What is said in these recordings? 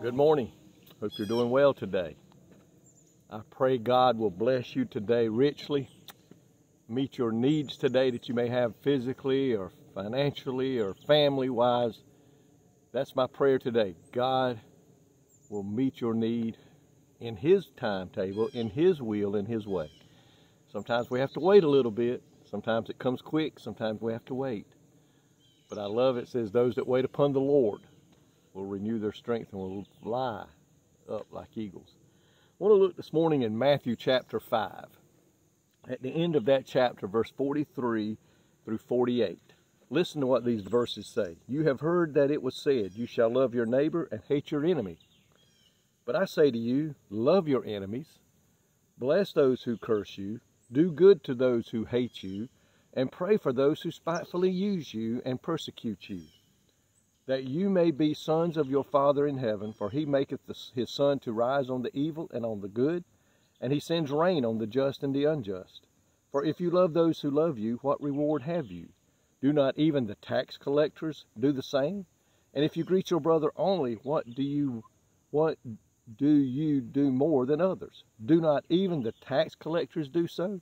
Good morning. Hope you're doing well today. I pray God will bless you today richly, meet your needs today that you may have physically or financially or family-wise. That's my prayer today. God will meet your need in His timetable, in His will, in His way. Sometimes we have to wait a little bit. Sometimes it comes quick. Sometimes we have to wait. But I love it says, those that wait upon the Lord will renew their strength and will fly up like eagles. I want to look this morning in Matthew chapter 5. At the end of that chapter, verse 43 through 48. Listen to what these verses say. You have heard that it was said, you shall love your neighbor and hate your enemy. But I say to you, love your enemies, bless those who curse you, do good to those who hate you, and pray for those who spitefully use you and persecute you, that you may be sons of your Father in heaven, for He maketh His sun to rise on the evil and on the good, and He sends rain on the just and the unjust. For if you love those who love you, what reward have you? Do not even the tax collectors do the same? And if you greet your brother only, what do you do more than others? Do not even the tax collectors do so?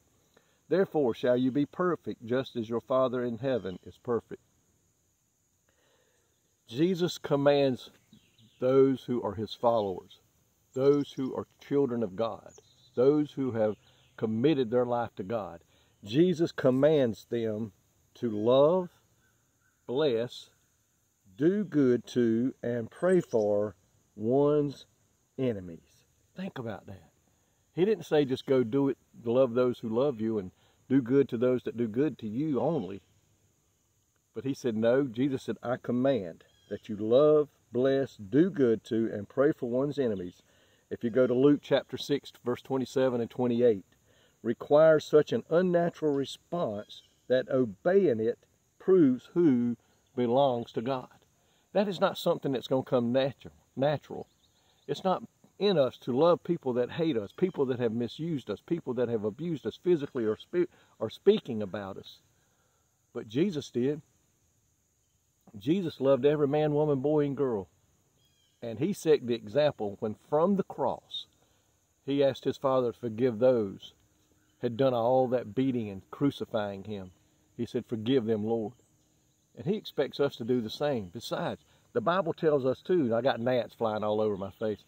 Therefore shall you be perfect, just as your Father in heaven is perfect. Jesus commands those who are His followers, those who are children of God, those who have committed their life to God. Jesus commands them to love, bless, do good to, and pray for one's enemies. Think about that. He didn't say just go do it, love those who love you, and do good to those that do good to you only. But He said, no, Jesus said, I command that you love, bless, do good to, and pray for one's enemies. If you go to Luke chapter 6, verse 27 and 28, requires such an unnatural response that obeying it proves who belongs to God. That is not something that's going to come natural. It's not in us to love people that hate us, people that have misused us, people that have abused us physically or speaking about us. But Jesus did. Jesus loved every man, woman, boy, and girl. And He set the example when from the cross, He asked His Father to forgive those who had done all that beating and crucifying Him. He said, forgive them, Lord. And He expects us to do the same. Besides, the Bible tells us too, and I got gnats flying all over my face.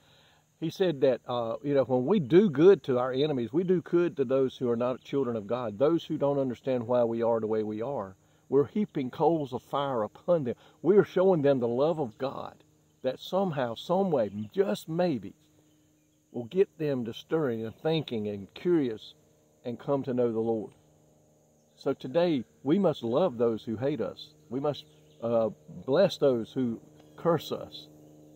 He said that, when we do good to our enemies, we do good to those who are not children of God, those who don't understand why we are the way we are. We're heaping coals of fire upon them. We are showing them the love of God that somehow, some way, just maybe, will get them to stirring and thinking and curious and come to know the Lord. So today, we must love those who hate us. We must bless those who curse us.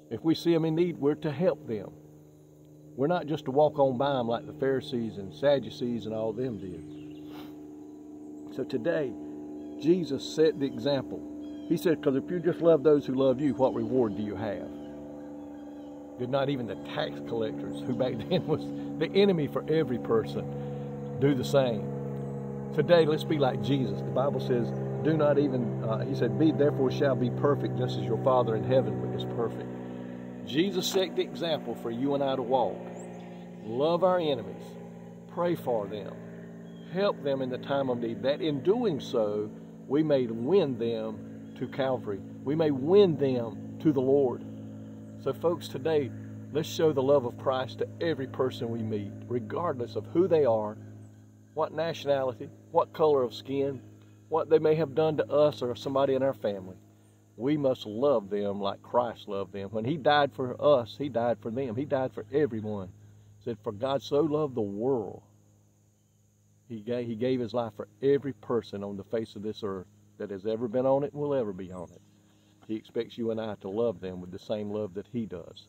If we see them in need, we're to help them. We're not just to walk on by them like the Pharisees and Sadducees and all them did. So today, Jesus set the example. He said, because if you just love those who love you, what reward do you have? Did not even the tax collectors, who back then was the enemy for every person, do the same? Today, let's be like Jesus. The Bible says, do not even, He said, be therefore shall be perfect, just as your Father in heaven is perfect. Jesus set the example for you and I to walk. Love our enemies. Pray for them. Help them in the time of need, that in doing so, we may win them to Calvary. We may win them to the Lord. So folks, today, let's show the love of Christ to every person we meet, regardless of who they are, what nationality, what color of skin, what they may have done to us or somebody in our family. We must love them like Christ loved them. When He died for us, He died for them. He died for everyone. He said, for God so loved the world, He gave His life for every person on the face of this earth that has ever been on it and will ever be on it. He expects you and I to love them with the same love that He does,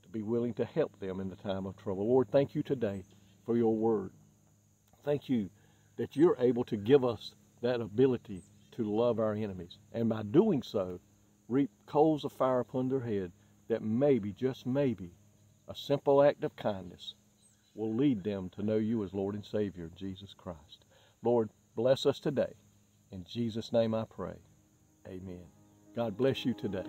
to be willing to help them in the time of trouble. Lord, thank you today for your word. Thank you that you're able to give us that ability to love our enemies. And by doing so, reap coals of fire upon their head that maybe, just maybe, a simple act of kindness will lead them to know you as Lord and Savior, Jesus Christ. Lord, bless us today. In Jesus' name I pray. Amen. God bless you today.